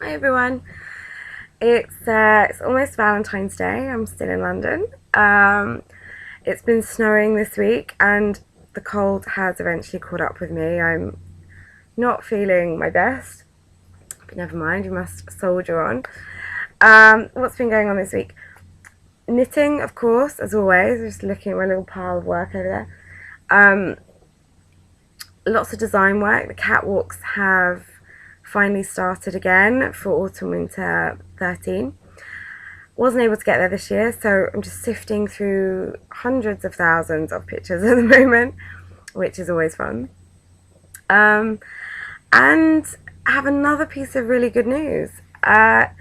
Hi everyone. It's almost Valentine's Day. I'm still in London. It's been snowing this week, and the cold has eventually caught up with me. I'm not feeling my best, but never mind. We must soldier on. What's been going on this week? Knitting, of course, as always. Just looking at my little pile of work over there. Um, Lots of design work. The catwalks have finally started again for autumn winter 13. Wasn't able to get there this year, so I'm just sifting through hundreds of thousands of pictures at the moment, which is always fun. Um, and I have another piece of really good news. I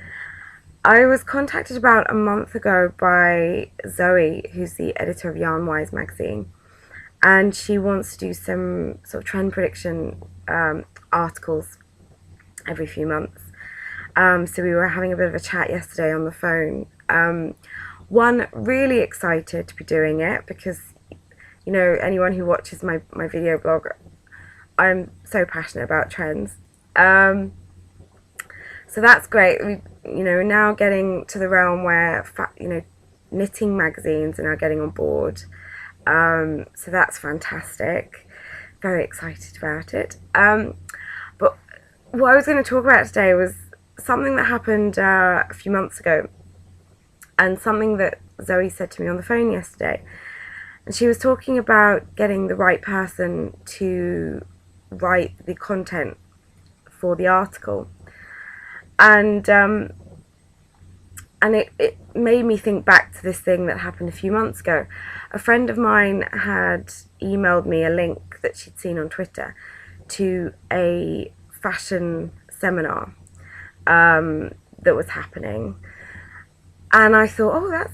was contacted about a month ago by Zoe, who's the editor of Yarnwise magazine, and she wants to do some sort of trend prediction articles every few months. So we were having a bit of a chat yesterday on the phone. One, really excited to be doing it because, you know, anyone who watches my video blog, I'm so passionate about trends. So that's great. We're now getting to the realm where, knitting magazines are now getting on board. So that's fantastic. Very excited about it. But what I was going to talk about today was something that happened a few months ago, and something that Zoe said to me on the phone yesterday. And she was talking about getting the right person to write the content for the article. And it made me think back to this thing that happened a few months ago. A friend of mine had emailed me a link that she'd seen on Twitter to a fashion seminar that was happening. And I thought, oh, that's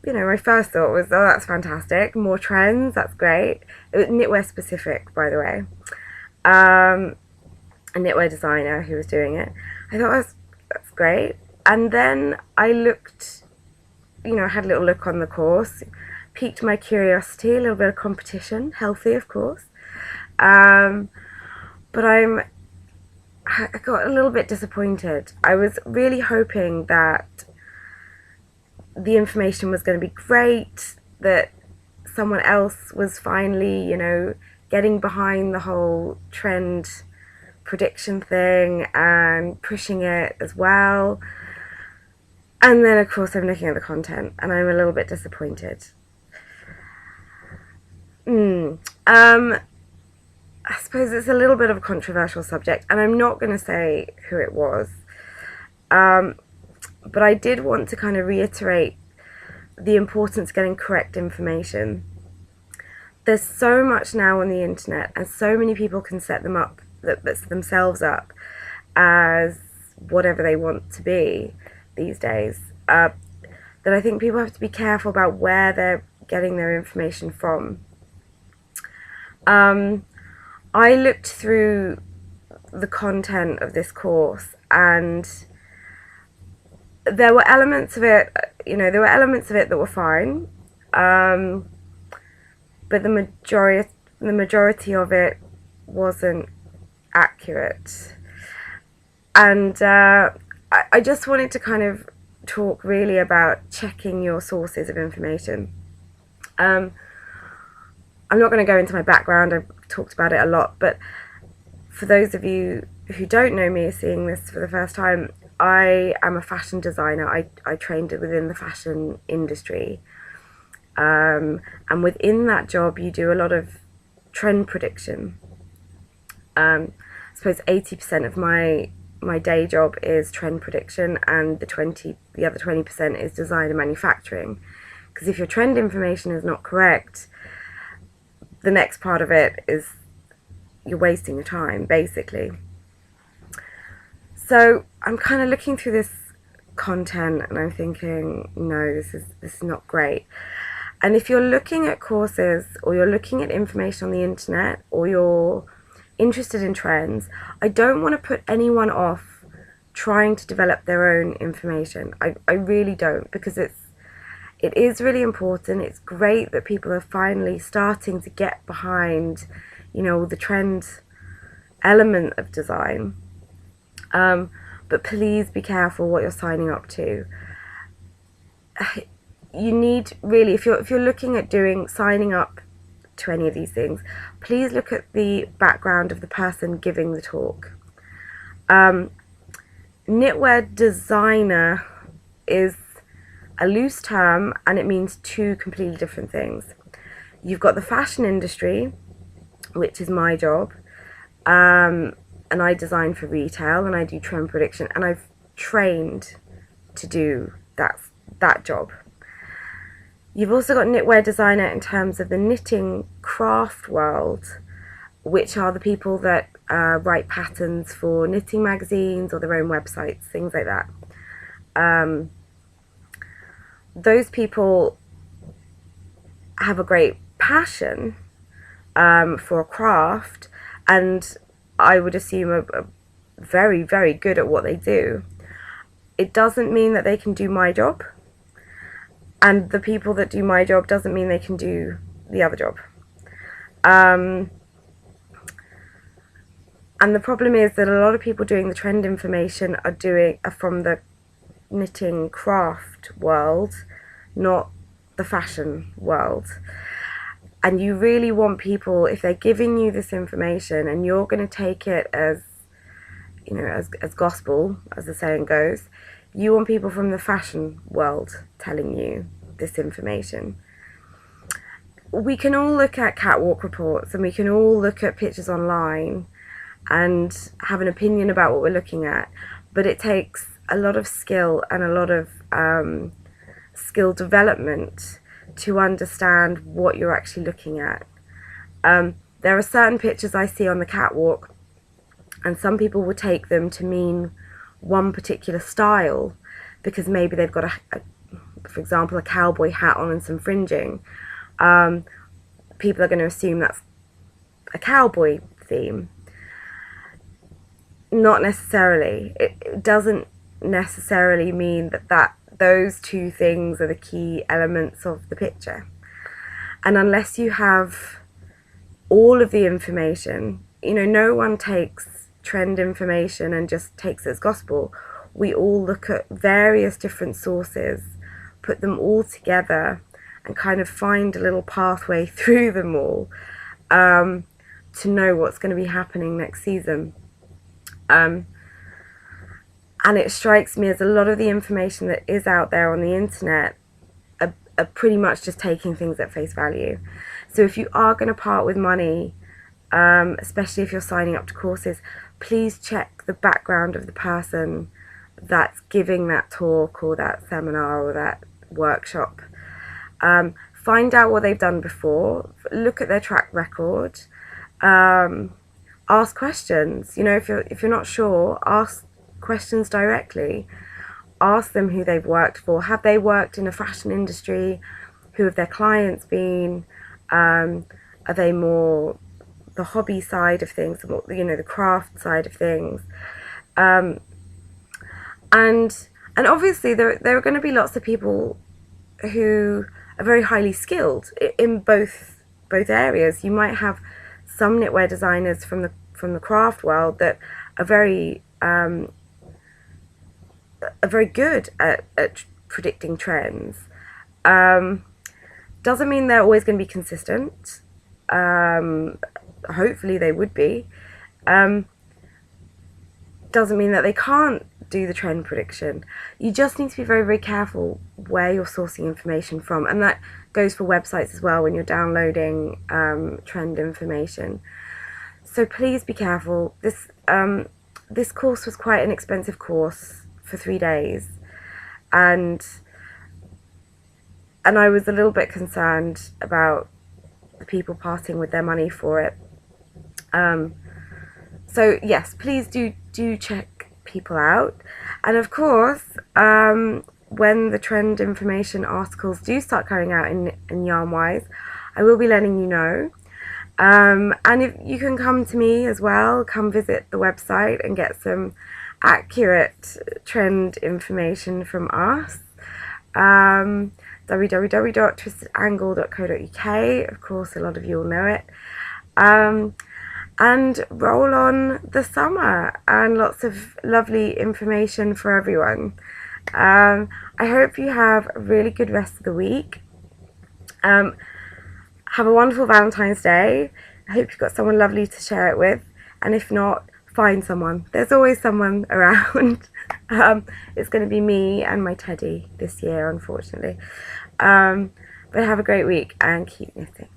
my first thought was, oh, that's fantastic. More trends, that's great. It was knitwear specific, by the way. A knitwear designer who was doing it. I thought that's great. And then I looked, I had a little look on the course, piqued my curiosity, a little bit of competition, healthy, of course. But I got a little bit disappointed. I was really hoping that the information was going to be great, that someone else was finally, getting behind the whole trend prediction thing and pushing it as well. And then, of course, I'm looking at the content and I'm a little bit disappointed. I suppose it's a little bit of a controversial subject, and I'm not going to say who it was. But I did want to kind of reiterate the importance of getting correct information. There's so much now on the internet, and so many people can set themselves up as whatever they want to be these days, that I think people have to be careful about where they're getting their information from. I looked through the content of this course, and there were elements of it, that were fine, but the majority of it wasn't accurate. And I just wanted to kind of talk really about checking your sources of information. I'm not going to go into my background, I've talked about it a lot, but for those of you who don't know me, seeing this for the first time, I am a fashion designer. I trained within the fashion industry. And within that job, you do a lot of trend prediction. I suppose 80% of my day job is trend prediction, and the other 20% is design and manufacturing. Because if your trend information is not correct, the next part of it is you're wasting your time, basically. So I'm kind of looking through this content and I'm thinking, no, this is not great. And if you're looking at courses or you're looking at information on the internet or you're interested in trends, I don't want to put anyone off trying to develop their own information. I really don't, because it is really important. It's great that people are finally starting to get behind, the trend element of design. but please be careful what you're signing up to. You need, really, if you're looking at signing up to any of these things, please look at the background of the person giving the talk. Knitwear designer is a loose term, and it means two completely different things. You've got the fashion industry, which is my job, and I design for retail, and I do trend prediction, and I've trained to do that job. You've also got knitwear designer in terms of the knitting craft world, which are the people that write patterns for knitting magazines or their own websites, things like that. Those people have a great passion for a craft, and I would assume are very, very good at what they do. It doesn't mean that they can do my job, and the people that do my job doesn't mean they can do the other job. And the problem is that a lot of people doing the trend information are from the knitting craft world, not the fashion world. And you really want people, if they're giving you this information and you're going to take it as, you know, as gospel, as the saying goes, you want people from the fashion world telling you this information. We can all look at catwalk reports and we can all look at pictures online and have an opinion about what we're looking at, but it takes a lot of skill and a lot of skill development to understand what you're actually looking at. There are certain pictures I see on the catwalk, and some people will take them to mean one particular style because maybe they've got for example, a cowboy hat on and some fringing. People are going to assume that's a cowboy theme. Not necessarily. It doesn't necessarily mean that those two things are the key elements of the picture. And unless you have all of the information, you know, no one takes trend information and just takes it as gospel. We all look at various different sources, put them all together, and kind of find a little pathway through them all to know what's going to be happening next season. And it strikes me as a lot of the information that is out there on the internet are pretty much just taking things at face value. So if you are going to part with money, especially if you're signing up to courses, please check the background of the person that's giving that talk or that seminar or that workshop. Find out what they've done before, look at their track record, ask questions. You know, if you're not sure, ask questions directly. Ask them who they've worked for. Have they worked in a fashion industry? Who have their clients been? Are they more the hobby side of things, you know, the craft side of things? And obviously there are going to be lots of people who are very highly skilled in both areas. You might have some knitwear designers from the craft world that are very good at predicting trends. Doesn't mean they're always going to be consistent. Hopefully they would be. Doesn't mean that they can't do the trend prediction. You just need to be very, very careful where you're sourcing information from, and that goes for websites as well when you're downloading trend information. So please be careful. This course was quite an expensive course for 3 days, and I was a little bit concerned about the people parting with their money for it. So yes, please do check people out, and of course when the trend information articles do start coming out in Yarnwise, I will be letting you know. And if you can come to me as well, come visit the website and get some accurate trend information from us. www.twistedangle.co.uk. Of course, a lot of you will know it. and roll on the summer and lots of lovely information for everyone. I hope you have a really good rest of the week. Have a wonderful Valentine's Day. I hope you've got someone lovely to share it with, and if not, find someone. There's always someone around. It's going to be me and my teddy this year, unfortunately. But have a great week and keep knitting.